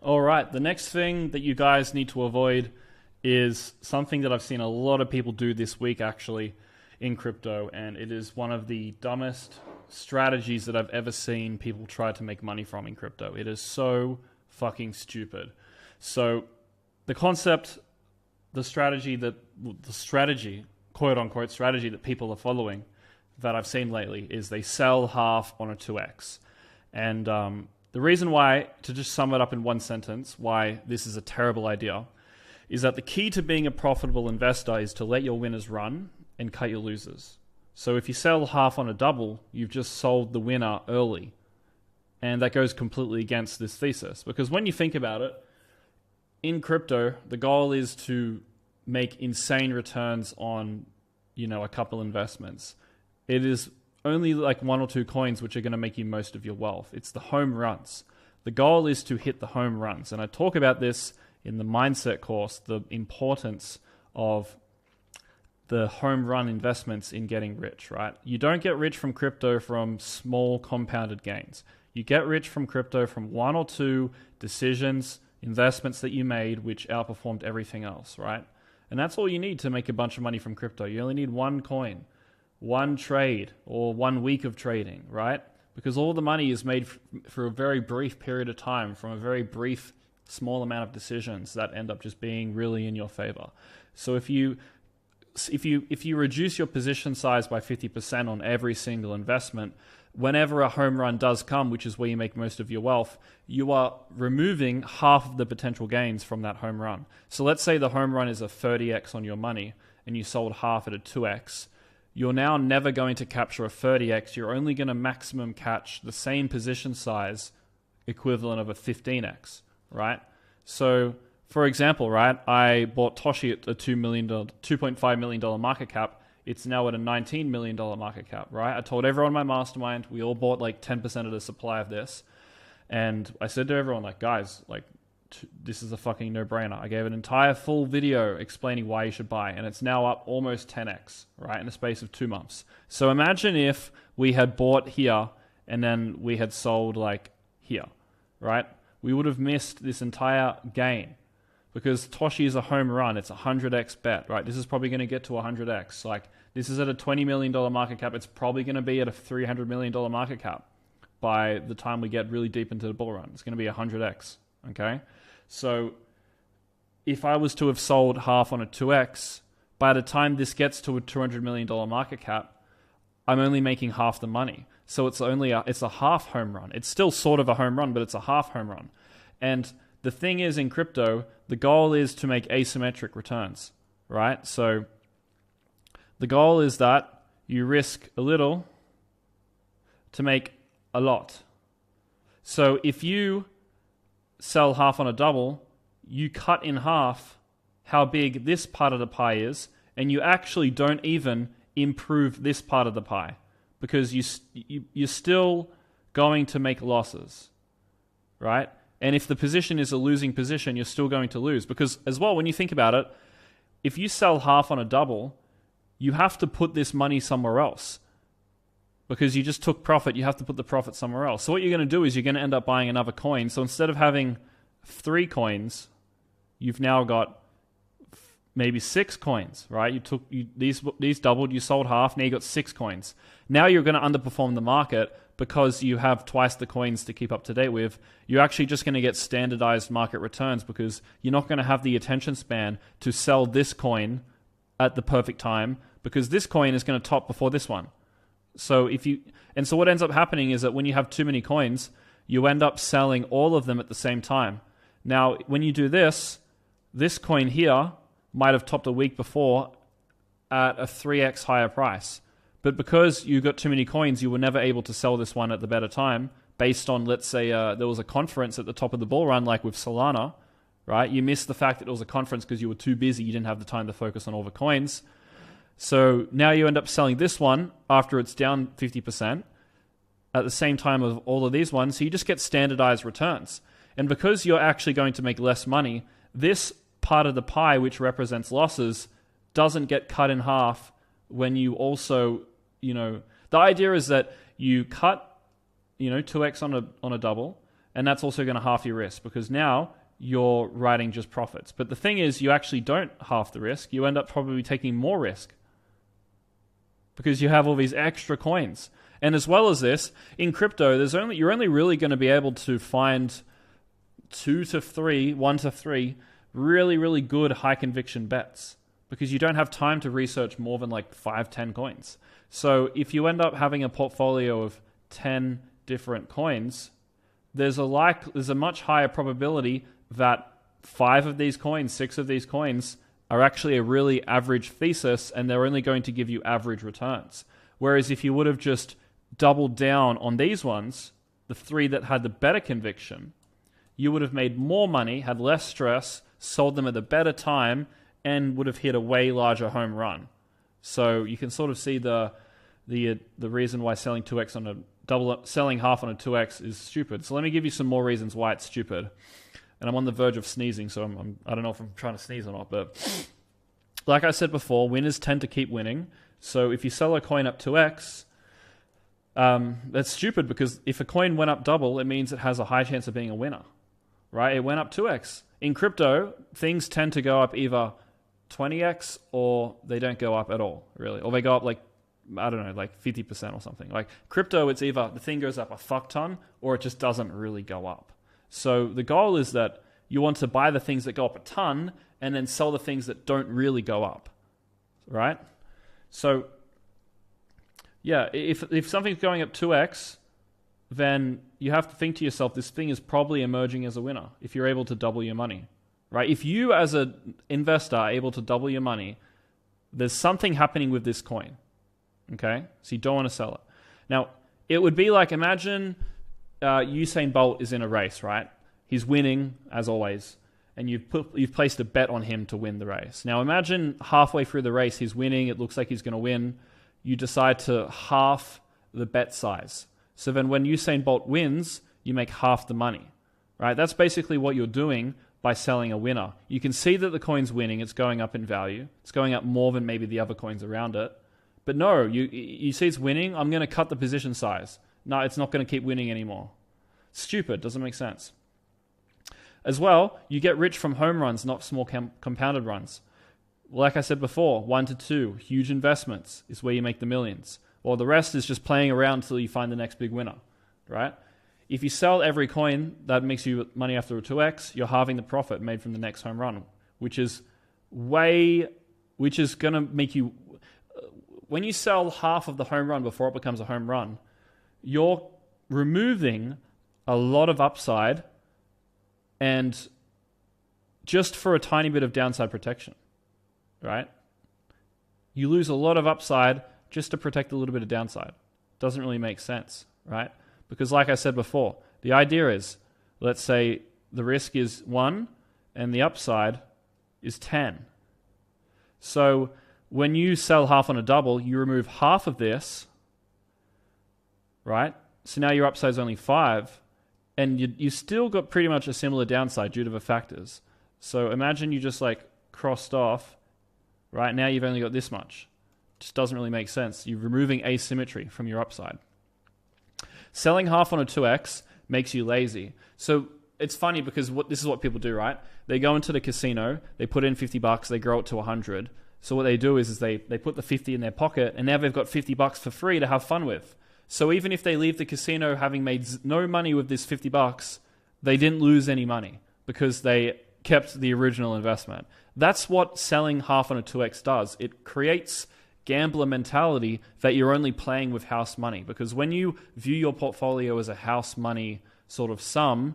All right, the next thing that you guys need to avoid is something that I've seen a lot of people do this week actually in crypto, and it is one of the dumbest strategies that I've ever seen people try to make money from in crypto. It is so fucking stupid. So the concept, the strategy, quote unquote strategy that people are following that I've seen lately is they sell half on a 2x. And the reason why, to just sum it up in one sentence, why this is a terrible idea, is that the key to being a profitable investor is to let your winners run and cut your losers. So if you sell half on a double, you've just sold the winner early. And that goes completely against this thesis. Because when you think about it, in crypto, the goal is to make insane returns on, a couple investments. It is only like one or two coins which are going to make you most of your wealth. It's the home runs. The goal is to hit the home runs. And I talk about this in the mindset course, the importance of the home run investments in getting rich, right? You don't get rich from crypto from small compounded gains. You get rich from crypto from one or two decisions, investments that you made which outperformed everything else, right? And that's all you need to make a bunch of money from crypto. You only need one coin, one trade, or 1 week of trading, right? Because all the money is made for a very brief period of time from a very brief, small amount of decisions that end up just being really in your favor. So if you reduce your position size by 50% on every single investment, whenever a home run does come, which is where you make most of your wealth, you are removing half of the potential gains from that home run. So let's say the home run is a 30x on your money and you sold half at a 2x. You're now never going to capture a 30x. You're only going to maximum catch the same position size equivalent of a 15x, right? So, for example, right, I bought Toshi at a $2.5 million market cap. It's now at a $19 million market cap, right? I told everyone in my mastermind, we all bought like 10% of the supply of this. And I said to everyone, like, guys, like, this is a fucking no-brainer. I gave an entire full video explaining why you should buy, and it's now up almost 10x, right, in the space of 2 months. So imagine if we had bought here and then we had sold like here, right? We would have missed this entire gain because Toshi is a home run. It's a 100x bet, right? This is probably going to get to 100x. Like, this is at a $20 million market cap. It's probably going to be at a $300 million market cap by the time we get really deep into the bull run. It's going to be 100x, okay? So if I was to have sold half on a 2x, by the time this gets to a $200 million market cap, I'm only making half the money. So it's a half home run. It's still sort of a home run, but it's a half home run. And the thing is, in crypto, the goal is to make asymmetric returns, right? So the goal is that you risk a little to make a lot. So if you sell half on a double, you cut in half how big this part of the pie is, and you actually don't even improve this part of the pie because you're still going to make losses, right? And if the position is a losing position, you're still going to lose because as well, when you think about it, if you sell half on a double, you have to put this money somewhere else because you just took profit. You have to put the profit somewhere else. So what you're going to do is you're going to end up buying another coin. So instead of having 3 coins, you've now got maybe 6 coins, right? These doubled, you sold half, now you got 6 coins. Now you're going to underperform the market because you have twice the coins to keep up to date with. You're actually just going to get standardized market returns because you're not going to have the attention span to sell this coin at the perfect time because this coin is going to top before this one. So so what ends up happening is that when you have too many coins, you end up selling all of them at the same time. Now, when you do this coin here might have topped a week before at a 3x higher price. But because you got too many coins, you were never able to sell this one at the better time based on, let's say, there was a conference at the top of the bull run, like with Solana, right? You missed the fact that it was a conference because you were too busy. You didn't have the time to focus on all the coins. So now you end up selling this one after it's down 50% at the same time of all of these ones. So you just get standardized returns. And because you're actually going to make less money, this part of the pie, which represents losses, doesn't get cut in half when you also, the idea is that you cut, 2x on a double, And that's also going to half your risk because now you're writing just profits. But the thing is, you actually don't half the risk. You end up probably taking more risk because you have all these extra coins. And as well as this, in crypto, you're only really going to be able to find 1 to 3 really, really good high conviction bets because you don't have time to research more than like 5-10 coins. So if you end up having a portfolio of 10 different coins, there's a much higher probability that 5 of these coins, 6 of these coins are actually a really average thesis and they're only going to give you average returns. Whereas if you would have just doubled down on these ones, the 3 that had the better conviction, you would have made more money, had less stress, sold them at a better time, and would have hit a way larger home run. So you can sort of see the reason why selling 2x on a selling half on a 2x is stupid. So let me give you some more reasons why it's stupid. And I'm on the verge of sneezing, so I don't know if I'm trying to sneeze or not. But like I said before, winners tend to keep winning. So if you sell a coin up 2x, that's stupid because if a coin went up double, it means it has a high chance of being a winner, right? It went up 2x. In crypto, things tend to go up either 20x or they don't go up at all, really. Or they go up like 50% or something. Like crypto, it's either the thing goes up a fuck ton or it just doesn't really go up. So the goal is that you want to buy the things that go up a ton and then sell the things that don't really go up, right? So yeah, if something's going up 2x, then you have to think to yourself, this thing is probably emerging as a winner if you're able to double your money, right? If you as an investor are able to double your money, there's something happening with this coin, okay? So you don't want to sell it. Now, it would be like, imagine Usain Bolt is in a race, right? He's winning, as always, and you've placed a bet on him to win the race. Now, imagine halfway through the race, he's winning, it looks like he's going to win. You decide to half the bet size. So then when Usain Bolt wins, you make half the money, right? That's basically what you're doing by selling a winner. You can see that the coin's winning, it's going up in value. It's going up more than maybe the other coins around it. But no, you see it's winning, I'm going to cut the position size. No, it's not going to keep winning anymore. Stupid, doesn't make sense. As well, you get rich from home runs, not small compounded runs. Like I said before, 1 to 2, huge investments is where you make the millions. Or the rest is just playing around until you find the next big winner, right? If you sell every coin that makes you money after a 2x, you're halving the profit made from the next home run, which is going to make you... When you sell half of the home run before it becomes a home run, you're removing a lot of upside and just for a tiny bit of downside protection, right? You lose a lot of upside just to protect a little bit of downside. Doesn't really make sense, right? Because like I said before, the idea is, let's say the risk is 1 and the upside is 10. So when you sell half on a double, you remove half of this, right? So now your upside is only 5, and you still got pretty much a similar downside due to the factors. So imagine you just like crossed off, right? Now you've only got this much. Just doesn't really make sense. You're removing asymmetry from your upside. Selling half on a 2x makes you lazy. So it's funny because this is what people do, right? They go into the casino, they put in $50, they grow it to 100. So what they do is they put the 50 in their pocket, and now they've got $50 for free to have fun with. So even if they leave the casino having made no money with this $50, they didn't lose any money because they kept the original investment. That's what selling half on a 2x does. It creates gambler mentality that you're only playing with house money, because when you view your portfolio as a house money sort of sum,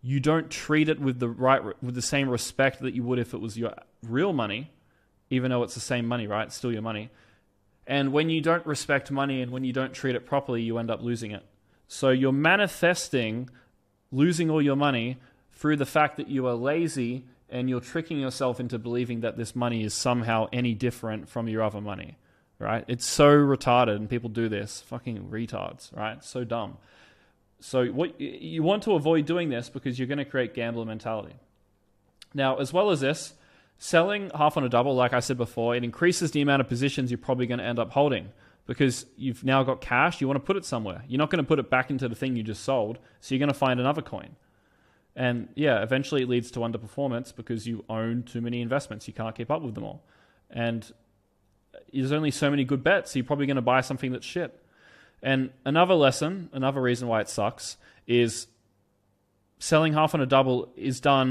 you don't treat it with the same respect that you would if it was your real money, even though it's the same money, right? It's still your money. And when you don't respect money and when you don't treat it properly, you end up losing it. So you're manifesting losing all your money through the fact that you are lazy, and you're tricking yourself into believing that this money is somehow any different from your other money, right? It's so retarded, and people do this. Fucking retards, right? So dumb. So what you want to avoid doing this because you're going to create gambler mentality. Now, as well as this, selling half on a double, like I said before, it increases the amount of positions you're probably going to end up holding, because you've now got cash. You want to put it somewhere. You're not going to put it back into the thing you just sold, so you're going to find another coin. And yeah, eventually it leads to underperformance because you own too many investments. You can't keep up with them all. And there's only so many good bets, so you're probably going to buy something that's shit. And another lesson, another reason why it sucks, is selling half on a double is done